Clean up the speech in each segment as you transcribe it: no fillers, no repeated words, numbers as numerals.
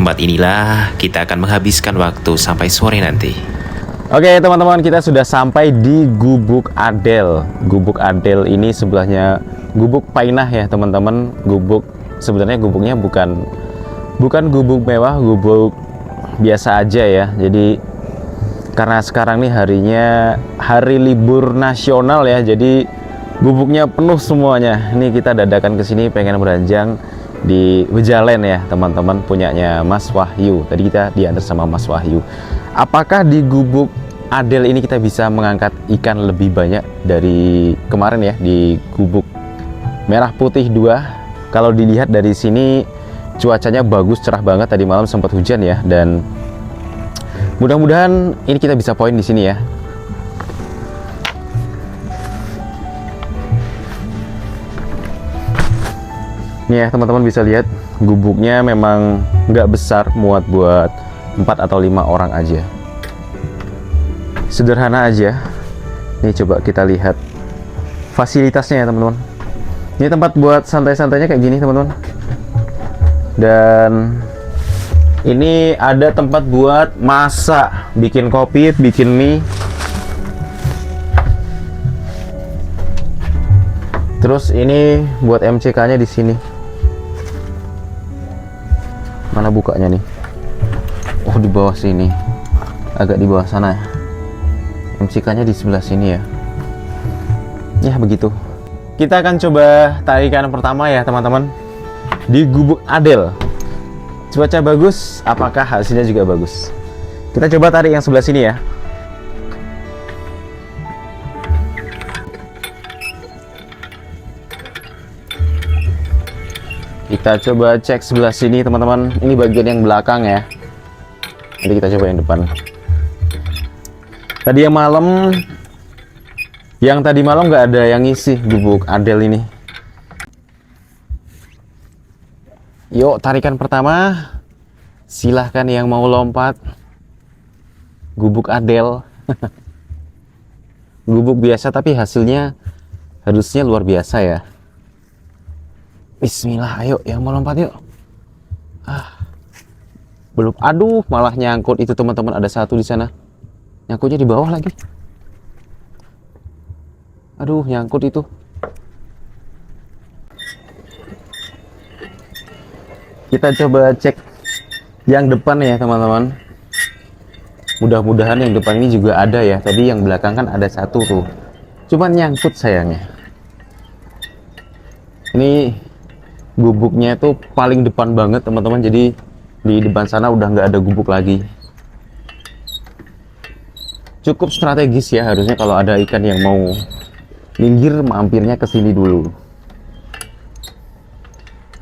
tempat inilah kita akan menghabiskan waktu sampai sore nanti. Oke teman-teman, kita sudah sampai di Gubuk Adel. Gubuk Adel ini sebelahnya Gubuk Painah ya teman-teman. Sebenarnya gubuknya bukan gubuk mewah, gubuk biasa aja ya. Jadi karena sekarang nih harinya hari libur nasional ya, jadi gubuknya penuh semuanya. Ini kita dadakan ke sini pengen beranjang di Bejalen ya teman-teman, punyanya Mas Wahyu. Tadi kita diantar sama Mas Wahyu. Apakah di Gubuk Adel ini kita bisa mengangkat ikan lebih banyak dari kemarin ya di Gubuk Merah Putih 2? Kalau dilihat dari sini cuacanya bagus, cerah banget. Tadi malam sempat hujan ya, dan mudah-mudahan ini kita bisa poin di sini ya. Nih ya teman-teman, bisa lihat gubuknya memang nggak besar, muat buat 4 atau 5 orang aja. Sederhana aja. Nih coba kita lihat fasilitasnya ya teman-teman. Ini tempat buat santai-santainya kayak gini teman-teman. Dan ini ada tempat buat masak, bikin kopi, bikin mie. Terus ini buat MCK-nya di sini. Mana bukanya nih? Oh, di bawah sini. Agak di bawah sana ya. MCK-nya di sebelah sini ya. Ya begitu. Kita akan coba tarikan pertama ya teman-teman di Gubuk Adel. Cuaca bagus, apakah hasilnya juga bagus? Kita coba tarik yang sebelah sini ya. Kita coba cek sebelah sini teman-teman. Ini bagian yang belakang ya. Nanti kita coba yang depan. Tadi malam nggak ada yang ngisi Gubuk Adel ini. Yuk tarikan pertama. Silahkan yang mau lompat. Gubuk Adel. Gubuk biasa tapi hasilnya harusnya luar biasa ya. Bismillah, ayo yang mau lompat yuk. Belum, aduh malah nyangkut itu teman-teman, ada satu di sana. Nyangkutnya di bawah lagi. Aduh, nyangkut itu. Kita coba cek yang depan ya teman-teman. Mudah-mudahan yang depan ini juga ada ya. Tadi yang belakang kan ada satu tuh. Cuman nyangkut sayangnya. Ini gubuknya itu paling depan banget teman-teman. Jadi di depan sana udah nggak ada gubuk lagi. Cukup strategis ya, harusnya kalau ada ikan yang mau minggir mampirnya ke sini dulu.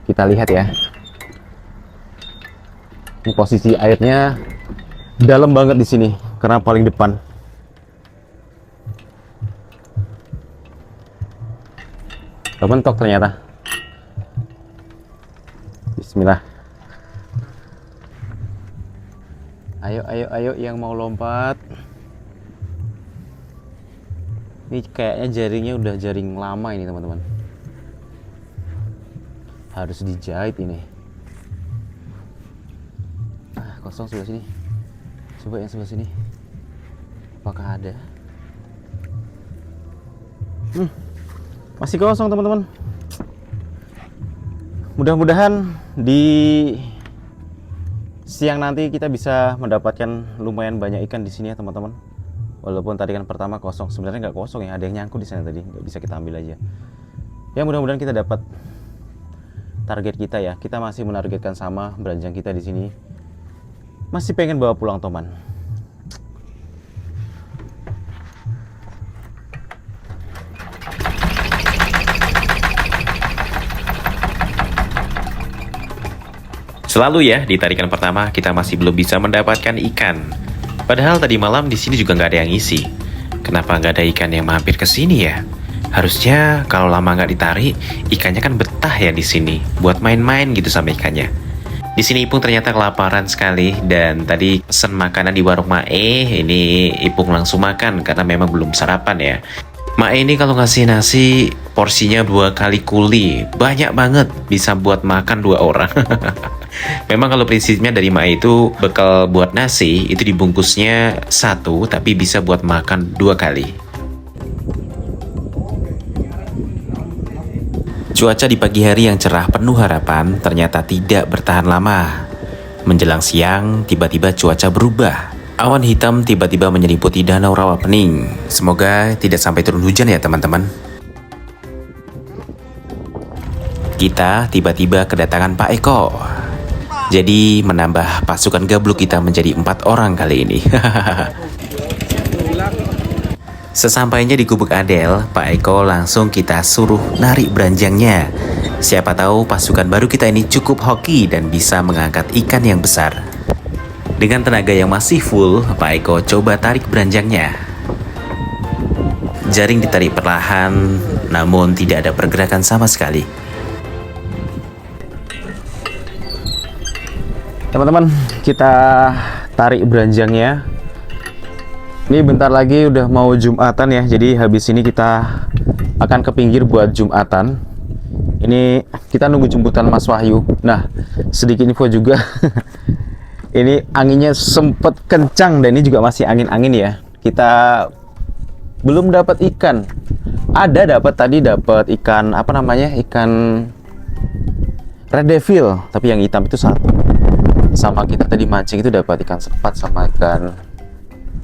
Kita lihat ya. Ini posisi airnya dalam banget di sini karena paling depan. Mentok ternyata. Bismillah. Ayo yang mau lompat. Ini kayaknya jaringnya udah jaring lama ini teman-teman. Harus dijahit ini. Kosong sebelah sini. Coba yang sebelah sini. Apakah ada? Masih kosong teman-teman. Mudah-mudahan di siang nanti kita bisa mendapatkan lumayan banyak ikan di sini ya teman-teman. Walaupun tarikan pertama kosong, sebenarnya nggak kosong ya, ada yang nyangkut di sana tadi, nggak bisa kita ambil aja. Ya mudah-mudahan kita dapat target kita ya. Kita masih menargetkan sama beranjang kita di sini. Masih pengen bawa pulang toman. Selalu ya di tarikan pertama kita masih belum bisa mendapatkan ikan. Padahal tadi malam di sini juga nggak ada yang ngisi. Kenapa nggak ada ikan yang mampir ke sini ya? Harusnya kalau lama nggak ditarik, ikannya kan betah ya di sini, buat main-main gitu sama ikannya. Di sini Ipung ternyata kelaparan sekali dan tadi pesen makanan di warung Mae. Ini Ipung langsung makan karena memang belum sarapan ya. Mae ini kalau ngasih nasi porsinya 2 kali kuli, banyak banget, bisa buat makan 2 orang. Memang kalau prinsipnya dari Mae itu bekal buat nasi itu dibungkusnya satu tapi bisa buat makan 2 kali. Cuaca di pagi hari yang cerah penuh harapan ternyata tidak bertahan lama. Menjelang siang, tiba-tiba cuaca berubah. Awan hitam tiba-tiba menyelimuti danau Rawapening. Semoga tidak sampai turun hujan ya teman-teman. Kita tiba-tiba kedatangan Pak Eko. Jadi menambah pasukan gabluk kita menjadi 4 orang kali ini. Sesampainya di Gubuk Adel, Pak Eko langsung kita suruh narik beranjangnya. Siapa tahu pasukan baru kita ini cukup hoki dan bisa mengangkat ikan yang besar. Dengan tenaga yang masih full, Pak Eko coba tarik beranjangnya. Jaring ditarik perlahan, namun tidak ada pergerakan sama sekali. Teman-teman, kita tarik beranjangnya. Ini bentar lagi udah mau Jumatan ya, jadi habis ini kita akan ke pinggir buat Jumatan. Ini kita nunggu jemputan Mas Wahyu. Nah, sedikit info juga. Ini anginnya sempet kencang dan ini juga masih angin-angin ya. Kita belum dapat ikan. Ada dapat ikan apa namanya? Ikan red devil, tapi yang hitam itu satu. Sama kita tadi mancing itu dapat ikan sepat sama ikan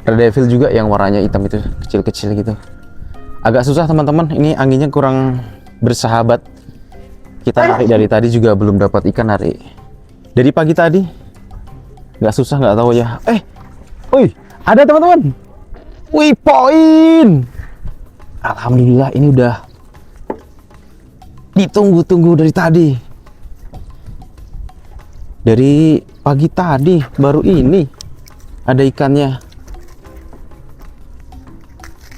red devil juga yang warnanya hitam itu kecil-kecil gitu. Agak susah teman-teman, ini anginnya kurang bersahabat. Kita narik dari tadi juga belum dapat ikan narik. Dari pagi tadi nggak susah nggak tahu ya. Wih, ada teman-teman. Wih, poin. Alhamdulillah ini udah ditunggu-tunggu dari tadi. Dari pagi tadi baru ini ada ikannya.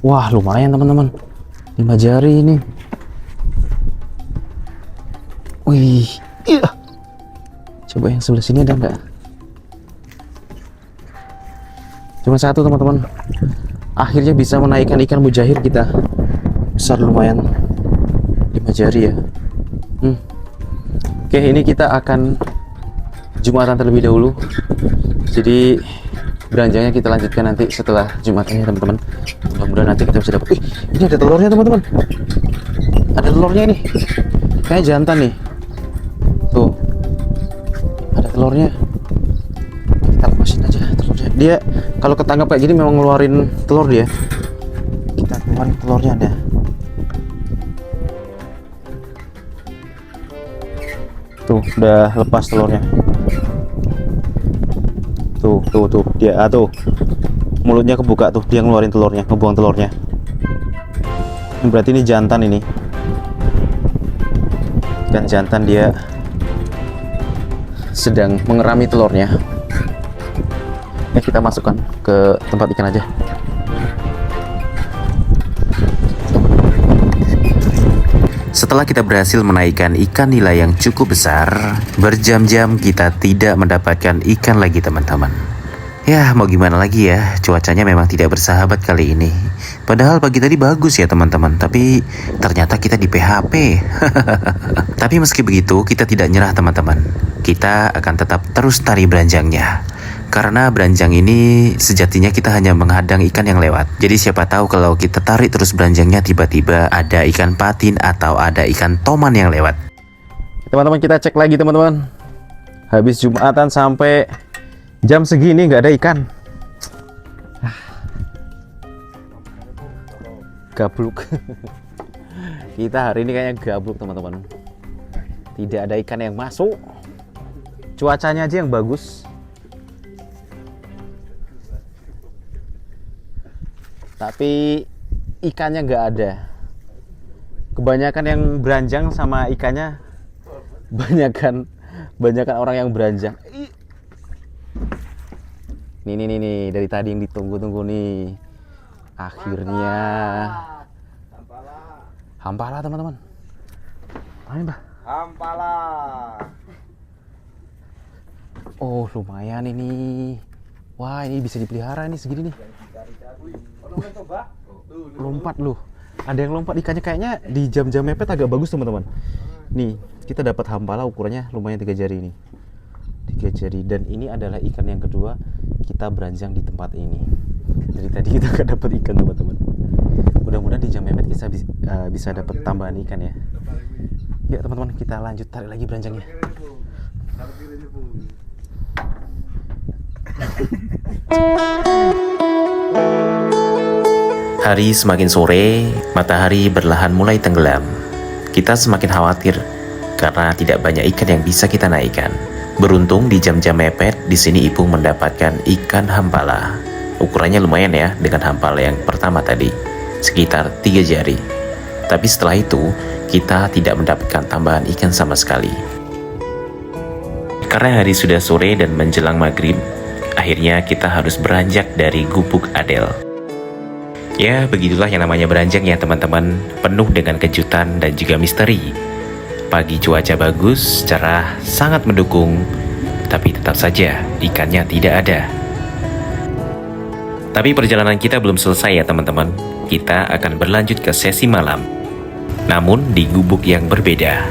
Wah, lumayan teman-teman. 5 jari ini. Wih, iya. Coba yang sebelah sini ada nggak? Cuma satu teman-teman. Akhirnya bisa menaikkan ikan mujahir kita. Besar lumayan. 5 jari ya. Oke, ini kita akan Jumatan terlebih dahulu. Jadi beranjangnya kita lanjutkan nanti setelah Jumatannya teman-teman. Mudah-mudahan nanti kita bisa dapat. Ini ada telurnya teman-teman. Ada telurnya ini. Kayaknya jantan nih. Tuh. Ada telurnya. Kita lepasin aja telurnya. Dia kalau ketangkap kayak gini memang ngeluarin telur dia. Kita keluarin telurnya ada. Tuh, udah lepas telurnya. Tuh, dia tuh. Mulutnya kebuka tuh, dia ngeluarin telurnya, ngebuang telurnya. Berarti ini jantan ini. Dan jantan dia sedang mengerami telurnya. Kita masukkan ke tempat ikan aja. Setelah kita berhasil menaikkan ikan nila yang cukup besar, berjam-jam kita tidak mendapatkan ikan lagi teman-teman. Ya mau gimana lagi ya, cuacanya memang tidak bersahabat kali ini. Padahal pagi tadi bagus ya teman-teman, tapi ternyata kita di PHP. Tapi meski begitu kita tidak nyerah teman-teman. Kita akan tetap terus tarik beranjangnya. Karena beranjang ini sejatinya kita hanya menghadang ikan yang lewat. Jadi siapa tahu kalau kita tarik terus beranjangnya tiba-tiba ada ikan patin atau ada ikan toman yang lewat. Teman-teman kita cek lagi teman-teman. Habis Jumatan sampai jam segini nggak ada ikan. Gabluk. Kita hari ini kayaknya gabluk teman-teman. Tidak ada ikan yang masuk. Cuacanya aja yang bagus. Tapi ikannya nggak ada. Kebanyakan yang beranjang sama ikannya banyakan orang yang beranjang. Nih dari tadi yang ditunggu-tunggu nih. Akhirnya hampala teman-teman. Ayo, Mbak. Hampala. Oh, lumayan ini. Wah, ini bisa dipelihara nih segini nih. Lompat loh. Ada yang lompat ikannya kayaknya di jam-jam mepet agak bagus teman-teman. Nih, kita dapat hampala ukurannya lumayan 3 jari ini. 3 jari. Dan ini adalah ikan yang kedua kita beranjang di tempat ini. Dari tadi kita gak dapat ikan teman-teman. Mudah-mudahan di jam mepet kita bisa dapat tambahan ikan ya. Yuk teman-teman, kita lanjut tarik lagi beranjangnya. Hari semakin sore, matahari perlahan mulai tenggelam. Kita semakin khawatir karena tidak banyak ikan yang bisa kita naikkan. Beruntung di jam-jam mepet, di sini Ipung mendapatkan ikan hampala. Ukurannya lumayan ya dengan hampala yang pertama tadi, sekitar 3 jari. Tapi setelah itu, kita tidak mendapatkan tambahan ikan sama sekali. Karena hari sudah sore dan menjelang maghrib, akhirnya kita harus beranjak dari Gubuk Adel. Ya, begitulah yang namanya beranjak ya teman-teman, penuh dengan kejutan dan juga misteri. Pagi cuaca bagus, cerah, sangat mendukung, tapi tetap saja ikannya tidak ada. Tapi perjalanan kita belum selesai ya teman-teman, kita akan berlanjut ke sesi malam. Namun di gubuk yang berbeda,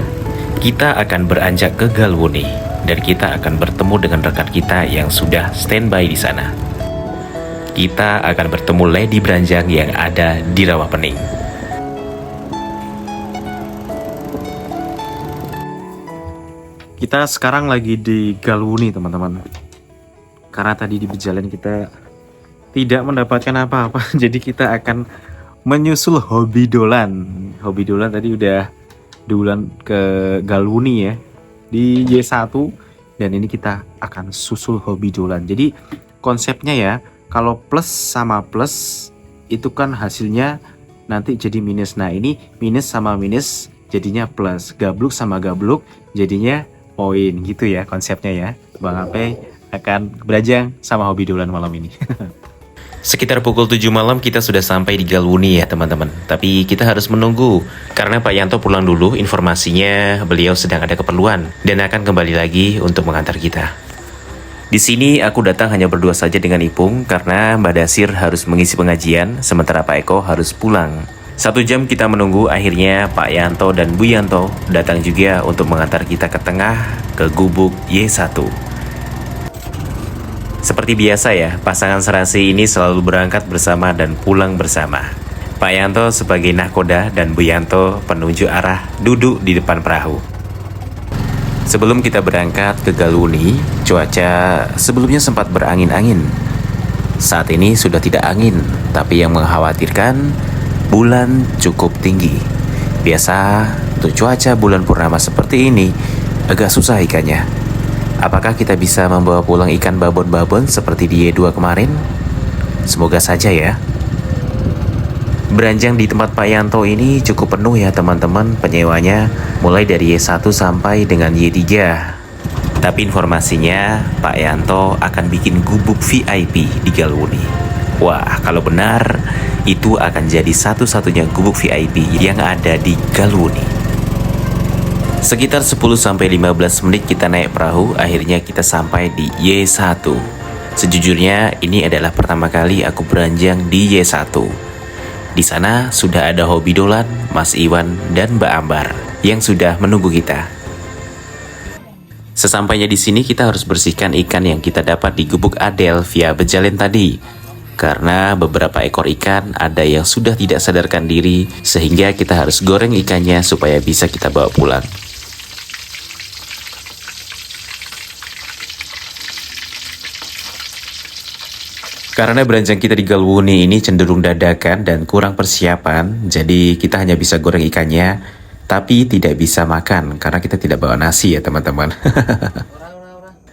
kita akan beranjak ke Galwuni, dan kita akan bertemu dengan rekan kita yang sudah standby di sana. Kita akan bertemu Lady Beranjang yang ada di Rawapening. Kita sekarang lagi di Galwuni teman-teman. Karena tadi di berjalan kita tidak mendapatkan apa-apa, jadi kita akan menyusul Hobi Dolan. Hobi Dolan tadi udah dulan ke Galwuni ya, di Y1, dan ini kita akan susul Hobi Dolan. Jadi konsepnya ya, kalau plus sama plus itu kan hasilnya nanti jadi minus. Nah ini minus sama minus jadinya plus, gabluk sama gabluk jadinya poin gitu ya konsepnya ya. Bang Ape akan beranjang sama Hobi Dolan malam ini. Sekitar pukul 7 malam kita sudah sampai di Galwuni ya teman-teman. Tapi kita harus menunggu karena Pak Yanto pulang dulu, informasinya beliau sedang ada keperluan dan akan kembali lagi untuk mengantar kita. Di sini aku datang hanya berdua saja dengan Ipung karena Mbak Dasir harus mengisi pengajian sementara Pak Eko harus pulang. 1 jam kita menunggu, akhirnya Pak Yanto dan Bu Yanto datang juga untuk mengantar kita ke tengah ke gubuk Y1. Seperti biasa ya, pasangan serasi ini selalu berangkat bersama dan pulang bersama. Pak Yanto sebagai nahkoda dan Bu Yanto penunjuk arah duduk di depan perahu. Sebelum kita berangkat ke Galwuni, cuaca sebelumnya sempat berangin-angin. Saat ini sudah tidak angin, tapi yang mengkhawatirkan bulan cukup tinggi. Biasa untuk cuaca bulan purnama seperti ini agak susah ikannya. Apakah kita bisa membawa pulang ikan babon-babon seperti di Y2 kemarin? Semoga saja ya. Beranjang di tempat Pak Yanto ini cukup penuh ya teman-teman penyewanya, mulai dari Y1 sampai dengan Y3. Tapi informasinya Pak Yanto akan bikin gubuk VIP di Galwuni. Wah, kalau benar itu akan jadi satu-satunya gubuk VIP yang ada di Galwuni. Sekitar 10-15 menit kita naik perahu, akhirnya kita sampai di Y1. Sejujurnya ini adalah pertama kali aku beranjang di Y1. Di sana sudah ada Hobi Dolan, Mas Iwan, dan Mbak Ambar yang sudah menunggu kita. Sesampainya di sini kita harus bersihkan ikan yang kita dapat di Gubuk Adel via bejalen tadi. Karena beberapa ekor ikan ada yang sudah tidak sadarkan diri sehingga kita harus goreng ikannya supaya bisa kita bawa pulang. Karena beranjang kita di Galwuni ini cenderung dadakan dan kurang persiapan, jadi kita hanya bisa goreng ikannya, tapi tidak bisa makan karena kita tidak bawa nasi ya teman-teman.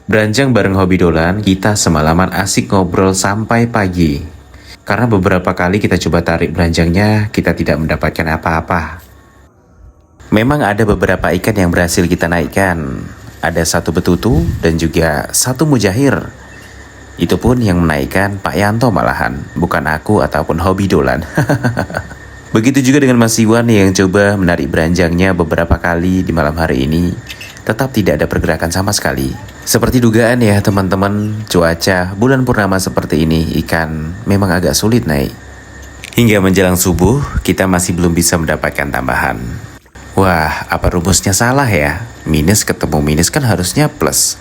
Beranjang bareng Hobi Dolan, kita semalaman asik ngobrol sampai pagi. Karena beberapa kali kita coba tarik beranjangnya, kita tidak mendapatkan apa-apa. Memang ada beberapa ikan yang berhasil kita naikkan. Ada 1 betutu dan juga 1 mujahir. Itu pun yang menaikkan Pak Yanto malahan, bukan aku ataupun Hobi Dolan. Begitu juga dengan Mas Iwan yang coba menarik beranjangnya beberapa kali di malam hari ini, tetap tidak ada pergerakan sama sekali. Seperti dugaan ya teman-teman, cuaca bulan purnama seperti ini, ikan memang agak sulit naik. Hingga menjelang subuh, kita masih belum bisa mendapatkan tambahan. Wah, apa rumusnya salah ya? Minus ketemu minus kan harusnya plus.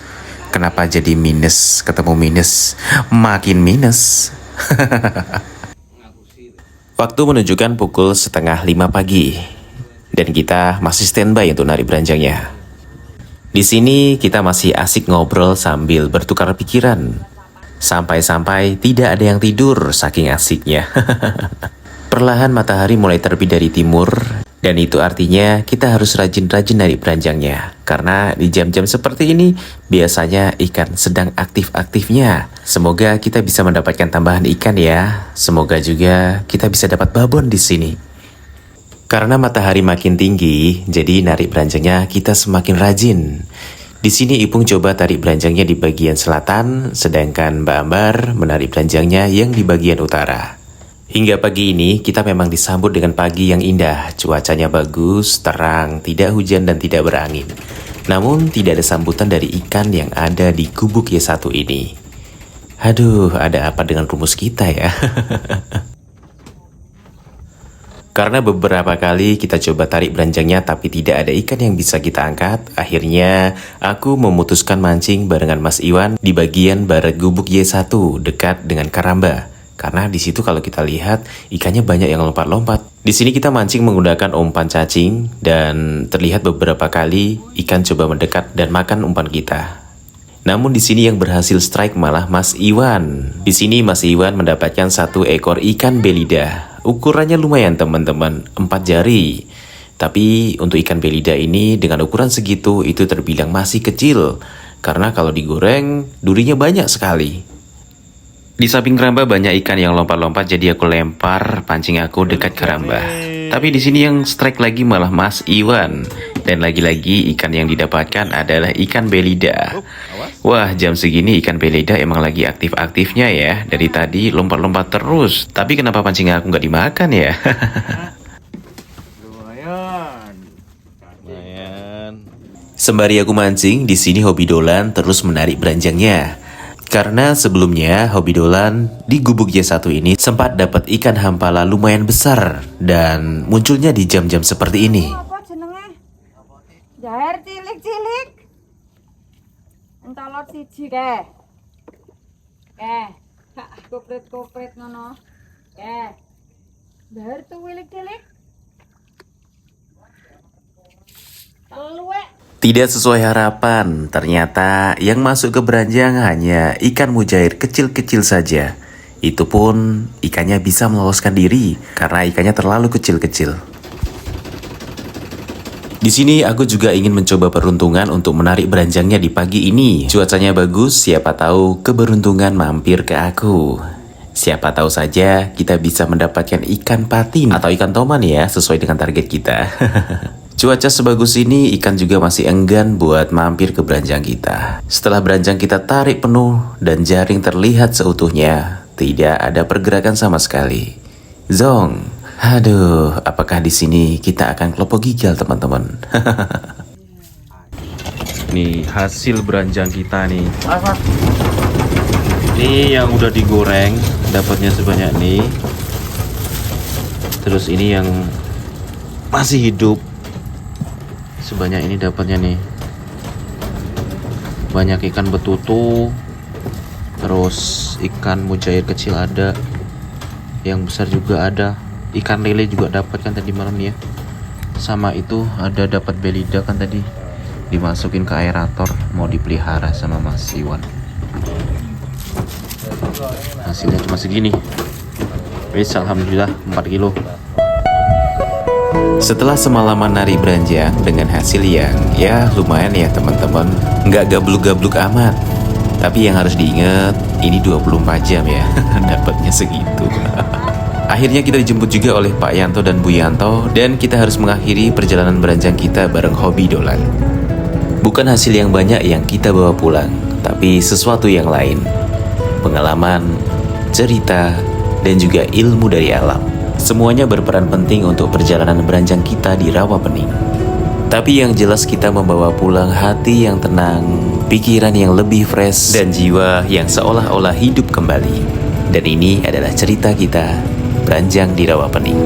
kenapa jadi minus ketemu minus, makin minus. Waktu menunjukkan pukul 4:30 pagi, dan kita masih standby untuk narik beranjangnya. Di sini kita masih asik ngobrol sambil bertukar pikiran, sampai-sampai tidak ada yang tidur saking asiknya. Perlahan matahari mulai terbit dari timur, dan itu artinya kita harus rajin-rajin narik beranjangnya. Karena di jam-jam seperti ini, biasanya ikan sedang aktif-aktifnya. Semoga kita bisa mendapatkan tambahan ikan ya. Semoga juga kita bisa dapat babon di sini. Karena matahari makin tinggi, jadi narik beranjangnya kita semakin rajin. Di sini Ipung coba tarik beranjangnya di bagian selatan, sedangkan Mbak Ambar menarik beranjangnya yang di bagian utara. Hingga pagi ini kita memang disambut dengan pagi yang indah, cuacanya bagus, terang, tidak hujan dan tidak berangin. Namun tidak ada sambutan dari ikan yang ada di gubuk Y1 ini. Aduh, ada apa dengan rumus kita ya? Karena beberapa kali kita coba tarik beranjangnya tapi tidak ada ikan yang bisa kita angkat, akhirnya aku memutuskan mancing barengan Mas Iwan di bagian barat gubuk Y1 dekat dengan Karamba. Karena di situ kalau kita lihat ikannya banyak yang lompat-lompat. Di sini kita mancing menggunakan umpan cacing dan terlihat beberapa kali ikan coba mendekat dan makan umpan kita. Namun di sini yang berhasil strike malah Mas Iwan. Di sini Mas Iwan mendapatkan 1 ekor ikan belida. Ukurannya lumayan teman-teman, 4 jari. Tapi untuk ikan belida ini dengan ukuran segitu itu terbilang masih kecil. Karena kalau digoreng durinya banyak sekali. Di samping keramba banyak ikan yang lompat-lompat, jadi aku lempar pancing aku dekat keramba. Tapi di sini yang strike lagi malah Mas Iwan. Dan lagi-lagi ikan yang didapatkan adalah ikan belida. Wah, jam segini ikan belida emang lagi aktif-aktifnya ya. Dari tadi lompat-lompat terus. Tapi kenapa pancing aku nggak dimakan ya? Lumayan. Sembari aku mancing, di sini Hobi Dolan terus menarik beranjangnya. Karena sebelumnya Hobi Dolan di gubuk Y1 ini sempat dapat ikan hampala lumayan besar dan munculnya di jam-jam seperti ini. Apa jenenge? Jaher cilik-cilik. Entalot siji ke. Gak kopret-kopret ngono. Jaher tuh cilik-cilik. Telu. Tidak sesuai harapan, ternyata yang masuk ke beranjang hanya ikan mujair kecil-kecil saja. Itu pun ikannya bisa meloloskan diri karena ikannya terlalu kecil-kecil. Di sini aku juga ingin mencoba peruntungan untuk menarik beranjangnya di pagi ini. Cuacanya bagus, siapa tahu keberuntungan mampir ke aku. Siapa tahu saja kita bisa mendapatkan ikan patin atau ikan toman ya, sesuai dengan target kita. Cuaca sebagus ini, ikan juga masih enggan buat mampir ke beranjang kita. Setelah beranjang kita tarik penuh dan jaring terlihat seutuhnya, tidak ada pergerakan sama sekali. Zong, aduh, apakah di sini kita akan kelompok gigal teman-teman? Nih hasil beranjang kita nih. Ini yang udah digoreng, dapatnya sebanyak nih. Terus ini yang masih hidup. Sebanyak ini dapatnya nih. Banyak ikan betutu. Terus ikan mujair kecil ada. Yang besar juga ada. Ikan lele juga dapat kan tadi malam ya. Sama itu ada dapat belida kan tadi. Dimasukin ke aerator mau dipelihara sama Mas Iwan. Hasilnya cuma segini. Wis, alhamdulillah 4 kilo. Setelah semalaman nari beranjang dengan hasil yang ya lumayan ya teman-teman, nggak gabluk-gabluk amat. Tapi yang harus diingat, ini 24 jam ya, dapatnya segitu. Akhirnya kita dijemput juga oleh Pak Yanto dan Bu Yanto, dan kita harus mengakhiri perjalanan beranjang kita bareng Hobi Dolan. Bukan hasil yang banyak yang kita bawa pulang, tapi sesuatu yang lain. Pengalaman, cerita, dan juga ilmu dari alam. Semuanya berperan penting untuk perjalanan beranjang kita di Rawapening. Tapi yang jelas kita membawa pulang hati yang tenang, pikiran yang lebih fresh, dan jiwa yang seolah-olah hidup kembali. Dan ini adalah cerita kita beranjang di Rawapening.